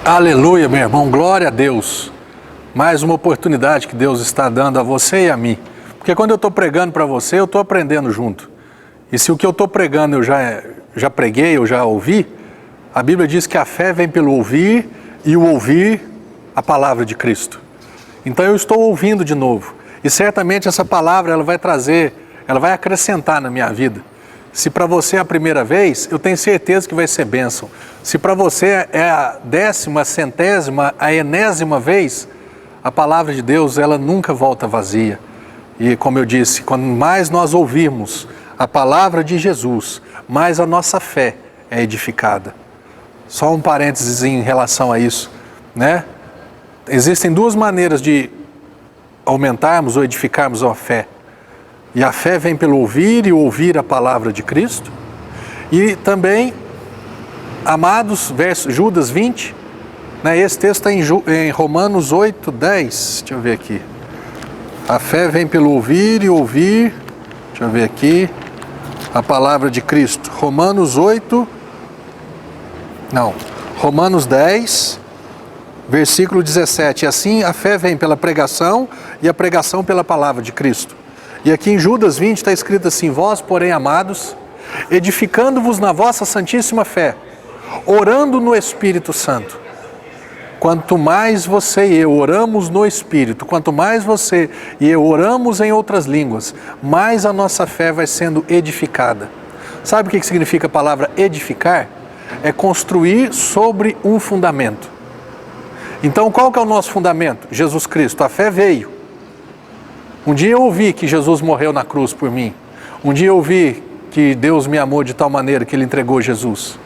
Aleluia, meu irmão, glória a Deus. Mais uma oportunidade que Deus está dando a você e a mim. Porque quando eu estou pregando para você, eu estou aprendendo junto. E se o que eu estou pregando eu já preguei, eu já ouvi, a Bíblia diz que a fé vem pelo ouvir e o ouvir a palavra de Cristo. Então eu estou ouvindo de novo. E certamente essa palavra ela vai acrescentar na minha vida. Se para você é a primeira vez, eu tenho certeza que vai ser bênção. Se para você é a 10ª, a 100ª, a enésima vez, a palavra de Deus, ela nunca volta vazia. E como eu disse, quanto mais nós ouvirmos a palavra de Jesus, mais a nossa fé é edificada. Só um parênteses em relação a isso, né? Existem duas maneiras de aumentarmos ou edificarmos a fé. E a fé vem pelo ouvir e ouvir a palavra de Cristo. E também, amados, Judas 20, né, esse texto está em Romanos 8, 10. Deixa eu ver aqui. A fé vem pelo ouvir e ouvir, deixa eu ver aqui, a palavra de Cristo. Romanos 10, versículo 17. Assim a fé vem pela pregação e a pregação pela palavra de Cristo. E aqui em Judas 20 está escrito assim: vós, porém, amados, edificando-vos na vossa santíssima fé, orando no Espírito Santo. Quanto mais você e eu oramos no Espírito, quanto mais você e eu oramos em outras línguas, mais a nossa fé vai sendo edificada. Sabe o que significa a palavra edificar? É construir sobre um fundamento. Então, qual que é o nosso fundamento? Jesus Cristo. A fé veio. Um dia eu ouvi que Jesus morreu na cruz por mim. Um dia eu ouvi que Deus me amou de tal maneira que Ele entregou Jesus.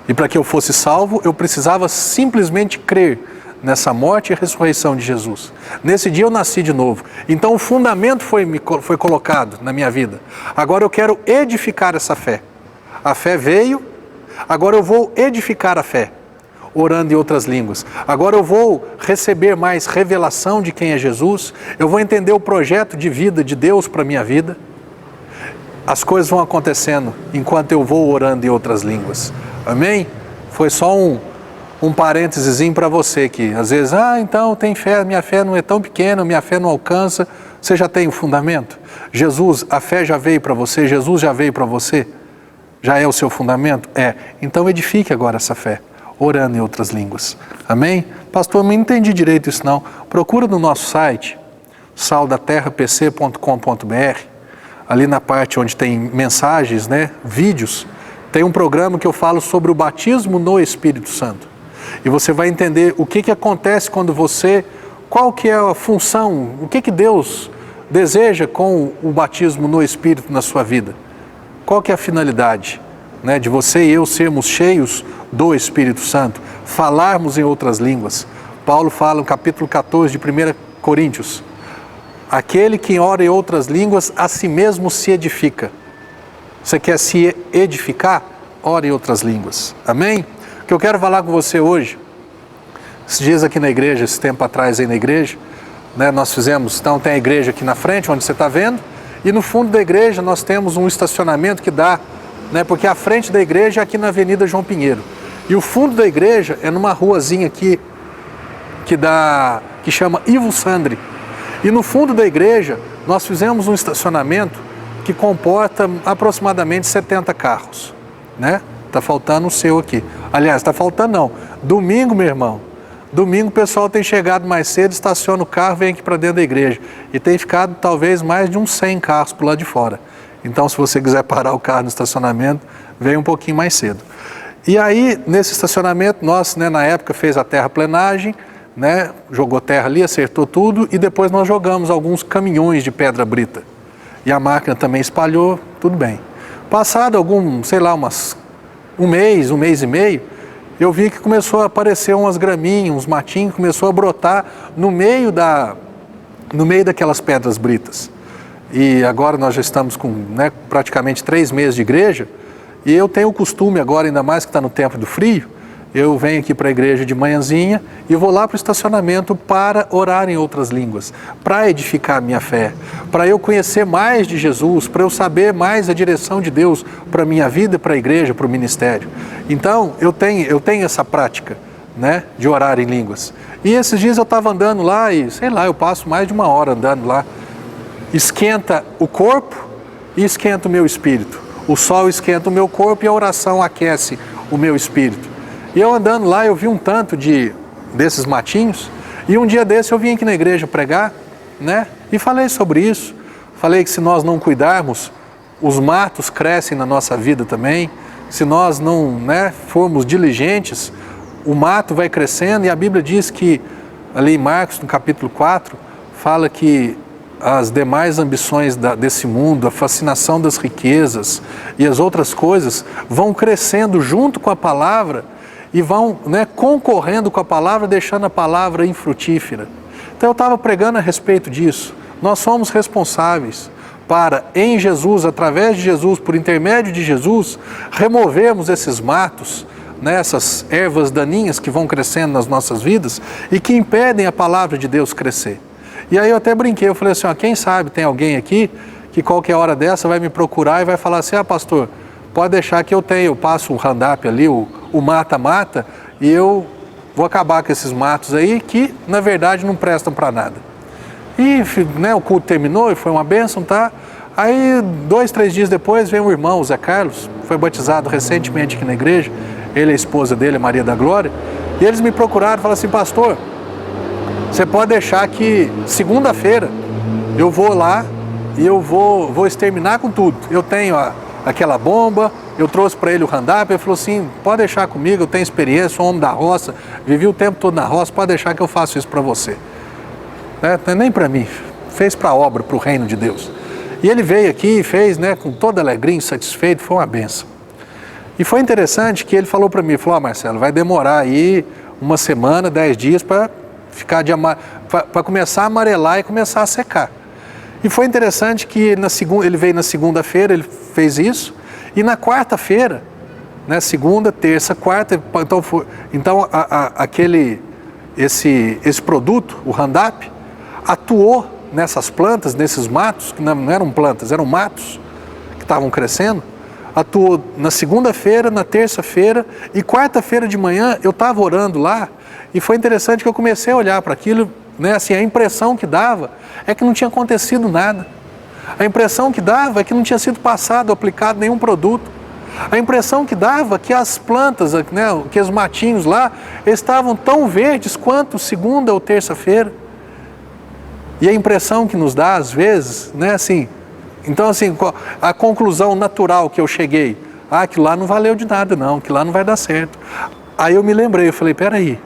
E para que eu fosse salvo, eu precisava simplesmente crer nessa morte e ressurreição de Jesus. Nesse dia eu nasci de novo. Então o fundamento foi colocado na minha vida. Agora eu quero edificar essa fé. A fé veio, agora eu vou edificar a fé, orando em outras línguas. Agora eu vou receber mais revelação de quem é Jesus. Eu vou entender o projeto de vida de Deus para a minha vida. As coisas vão acontecendo enquanto eu vou orando em outras línguas. Amém? Foi só um parênteses para você que às vezes, então tem fé, minha fé não é tão pequena, minha fé não alcança. Você já tem o fundamento? Jesus, a fé já veio para você? Jesus já veio para você? Já é o seu fundamento? É. Então edifique agora essa fé, orando em outras línguas. Amém? Pastor, eu não entendi direito isso não. Procura no nosso site, saldaterrapc.com.br, ali na parte onde tem mensagens, né, vídeos, tem um programa que eu falo sobre o batismo no Espírito Santo. E você vai entender o que acontece quando qual que é a função, o que Deus deseja com o batismo no Espírito na sua vida. Qual que é a finalidade, né, de você e eu sermos cheios do Espírito Santo, falarmos em outras línguas. Paulo fala no capítulo 14 de 1 Coríntios, aquele que ora em outras línguas a si mesmo se edifica. Você quer se edificar? Ore em outras línguas. Amém? O que eu quero falar com você hoje, esses dias aqui na igreja, esse tempo atrás aí na igreja, né, nós fizemos, então tem a igreja aqui na frente, onde você está vendo, e no fundo da igreja nós temos um estacionamento que dá, né, porque a frente da igreja é aqui na Avenida João Pinheiro. E o fundo da igreja é numa ruazinha aqui, que chama Ivo Sandri. E no fundo da igreja nós fizemos um estacionamento que comporta aproximadamente 70 carros, né? Tá faltando o seu aqui. Aliás, tá faltando não. Domingo, meu irmão, domingo o pessoal tem chegado mais cedo, estaciona o carro, vem aqui para dentro da igreja. E tem ficado talvez mais de uns 100 carros por lá de fora. Então, se você quiser parar o carro no estacionamento, vem um pouquinho mais cedo. E aí, nesse estacionamento, nós, né, na época, fez a terraplenagem, né, jogou terra ali, acertou tudo, e depois nós jogamos alguns caminhões de pedra brita. E a máquina também espalhou, tudo bem. Passado um mês e meio, eu vi que começou a aparecer umas graminhas, uns matinhos, começou a brotar no meio daquelas pedras britas. E agora nós já estamos com, né, praticamente 3 meses de igreja, e eu tenho o costume agora, ainda mais que está no tempo do frio, eu venho aqui para a igreja de manhãzinha e vou lá para o estacionamento para orar em outras línguas, para edificar a minha fé, para eu conhecer mais de Jesus, para eu saber mais a direção de Deus para a minha vida, para a igreja, para o ministério. Então, eu tenho essa prática, né, de orar em línguas. E esses dias eu estava andando lá e, sei lá, eu passo mais de 1 hora andando lá. Esquenta o corpo e esquenta o meu espírito. O sol esquenta o meu corpo e a oração aquece o meu espírito. E eu andando lá, eu vi um tanto desses matinhos, e um dia desse eu vim aqui na igreja pregar, né, e falei sobre isso. Falei que se nós não cuidarmos, os matos crescem na nossa vida também. Se nós não, né, formos diligentes, o mato vai crescendo, e a Bíblia diz que, ali em Marcos, no capítulo 4, fala que as demais ambições desse mundo, a fascinação das riquezas e as outras coisas vão crescendo junto com a palavra e vão, né, concorrendo com a palavra, deixando a palavra infrutífera. Então eu estava pregando a respeito disso. Nós somos responsáveis para, em Jesus, através de Jesus, por intermédio de Jesus, removermos esses matos, né, essas ervas daninhas que vão crescendo nas nossas vidas e que impedem a palavra de Deus crescer. E aí eu até brinquei, eu falei assim, ó, quem sabe tem alguém aqui que qualquer hora dessa vai me procurar e vai falar assim, pastor, pode deixar que eu passo o hand-up ali, o mata-mata, e eu vou acabar com esses matos aí que, na verdade, não prestam para nada. E, né, o culto terminou e foi uma bênção, tá? Aí, 2, 3 dias depois, veio um irmão, o Zé Carlos, foi batizado recentemente aqui na igreja, ele e a esposa dele, a Maria da Glória, e eles me procuraram e falaram assim, pastor, você pode deixar que segunda-feira eu vou lá e eu vou exterminar com tudo. Eu tenho aquela bomba, eu trouxe para ele o hand-up, ele falou assim, pode deixar comigo, eu tenho experiência, sou homem da roça, vivi o tempo todo na roça, pode deixar que eu faço isso para você. Não é nem para mim, fez para a obra, para o reino de Deus. E ele veio aqui e fez, né, com toda alegria, insatisfeito, foi uma benção. E foi interessante que ele falou para mim, falou, Marcelo, vai demorar aí 1 semana, 10 dias para começar a amarelar e começar a secar. E foi interessante que ele veio na segunda-feira, ele fez isso, e na quarta-feira, né, segunda, terça, quarta, então esse produto, o Roundup, atuou nessas plantas, nesses matos, que não eram plantas, eram matos que estavam crescendo, atuou na segunda-feira, na terça-feira, e quarta-feira de manhã eu estava orando lá, e foi interessante que eu comecei a olhar para aquilo, né, assim, a impressão que dava é que não tinha acontecido nada. A impressão que dava é que não tinha sido passado, aplicado nenhum produto. A impressão que dava é que as plantas, né, que os matinhos lá, estavam tão verdes quanto segunda ou terça-feira. E a impressão que nos dá, às vezes, né, assim, então assim, a conclusão natural que eu cheguei, aquilo lá não valeu de nada não, aquilo lá não vai dar certo. Aí eu me lembrei, eu falei, peraí,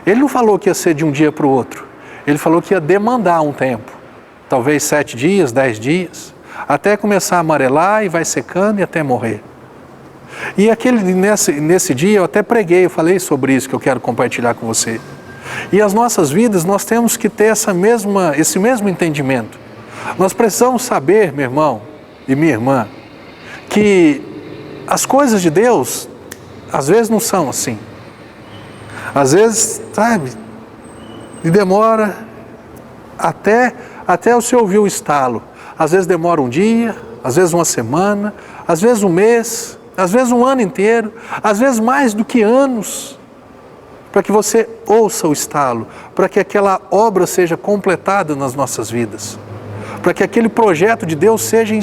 ele não falou que ia ser de um dia para o outro, ele falou que ia demandar um tempo, talvez 7 dias, 10 dias, até começar a amarelar e vai secando e até morrer. E nesse dia eu até preguei, eu falei sobre isso que eu quero compartilhar com você. E as nossas vidas, nós temos que ter esse mesmo entendimento. Nós precisamos saber, meu irmão e minha irmã, que as coisas de Deus, às vezes não são assim. Às vezes, sabe, e demora até você ouvir o estalo. Às vezes demora um dia, às vezes uma semana, às vezes um mês, às vezes um ano inteiro, às vezes mais do que anos, para que você ouça o estalo, para que aquela obra seja completada nas nossas vidas, para que aquele projeto de Deus seja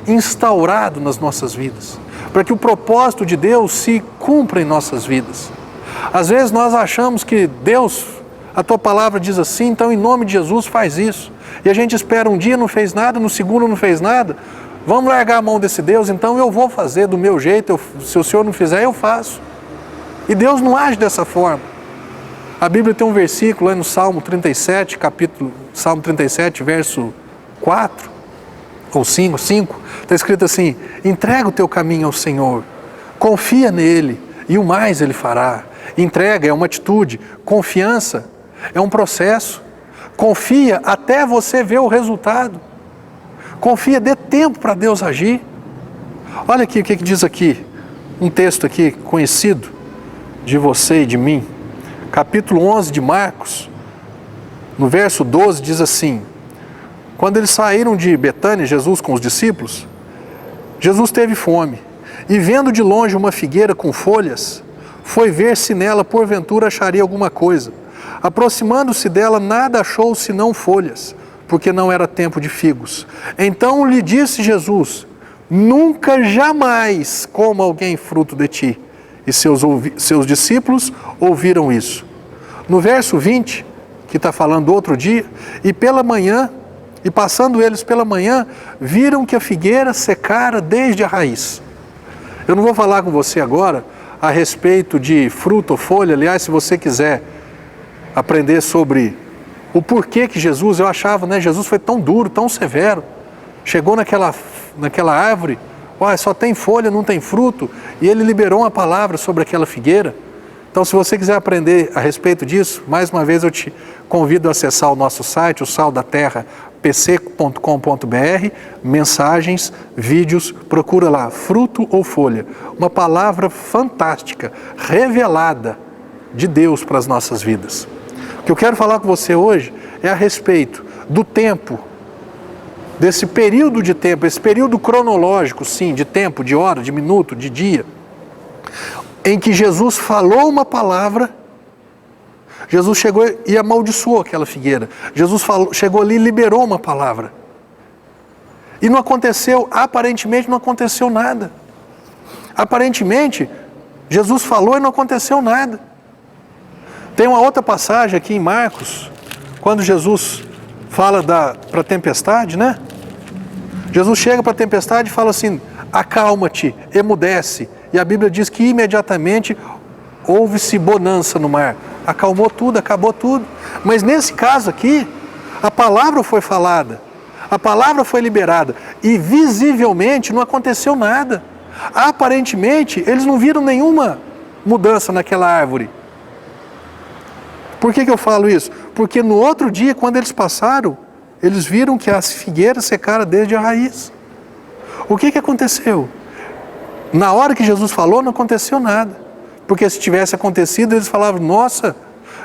instaurado nas nossas vidas, para que o propósito de Deus se cumpra em nossas vidas. Às vezes nós achamos que Deus, a tua palavra diz assim, então em nome de Jesus faz isso. E a gente espera um dia, não fez nada, no segundo não fez nada. Vamos largar a mão desse Deus, então eu vou fazer do meu jeito, se o Senhor não fizer, eu faço. E Deus não age dessa forma. A Bíblia tem um versículo lá no Salmo 37, Salmo 37, verso 4, ou 5, está escrito assim, entrega o teu caminho ao Senhor, confia nele, e o mais ele fará. Entrega é uma atitude, confiança é um processo. Confia até você ver o resultado. Confia, dê tempo para Deus agir. Olha aqui o que diz aqui, um texto aqui conhecido de você e de mim. Capítulo 11 de Marcos, no verso 12 diz assim, quando eles saíram de Betânia, Jesus com os discípulos, Jesus teve fome. E vendo de longe uma figueira com folhas, foi ver se nela porventura acharia alguma coisa. Aproximando-se dela, nada achou senão folhas, porque não era tempo de figos. Então lhe disse Jesus: nunca jamais coma alguém fruto de ti. E seus discípulos ouviram isso. No verso 20, que está falando outro dia, e passando eles pela manhã, viram que a figueira secara desde a raiz. Eu não vou falar com você agora a respeito de fruto ou folha. Aliás, se você quiser aprender sobre o porquê que Jesus, eu achava, né, Jesus foi tão duro, tão severo. Chegou naquela árvore, só tem folha, não tem fruto, e ele liberou uma palavra sobre aquela figueira. Então, se você quiser aprender a respeito disso, mais uma vez eu te convido a acessar o nosso site, o Sal da Terra, pc.com.br, mensagens, vídeos, procura lá, fruto ou folha. Uma palavra fantástica, revelada de Deus para as nossas vidas. O que eu quero falar com você hoje é a respeito do tempo, desse período de tempo, esse período cronológico, sim, de tempo, de hora, de minuto, de dia, em que Jesus falou uma palavra. Jesus chegou e amaldiçoou aquela figueira. Jesus chegou ali e liberou uma palavra. E não aconteceu, aparentemente não aconteceu nada. Aparentemente, Jesus falou e não aconteceu nada. Tem uma outra passagem aqui em Marcos, quando Jesus fala para a tempestade, né? Jesus chega para a tempestade e fala assim: acalma-te, emudece. E a Bíblia diz que imediatamente houve-se bonança no mar. Acalmou tudo, acabou tudo. Mas nesse caso aqui, a palavra foi falada, a palavra foi liberada e visivelmente não aconteceu nada. Aparentemente, eles não viram nenhuma mudança naquela árvore. Por que eu falo isso? Porque no outro dia, quando eles passaram, eles viram que as figueiras secaram desde a raiz. O que aconteceu? Na hora que Jesus falou, não aconteceu nada. Porque se tivesse acontecido, eles falavam: nossa,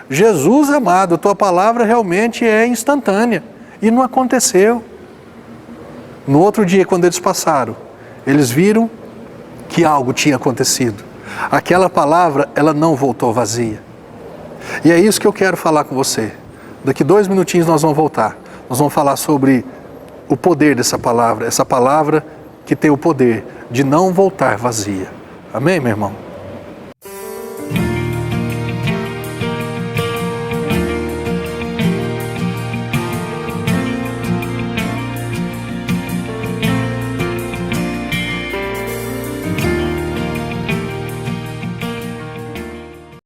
Jesus amado, a tua palavra realmente é instantânea. E não aconteceu. No outro dia, quando eles passaram, eles viram que algo tinha acontecido. Aquela palavra, ela não voltou vazia. E é isso que eu quero falar com você. Daqui 2 minutinhos nós vamos voltar. Nós vamos falar sobre o poder dessa palavra, essa palavra que tem o poder de não voltar vazia. Amém, meu irmão?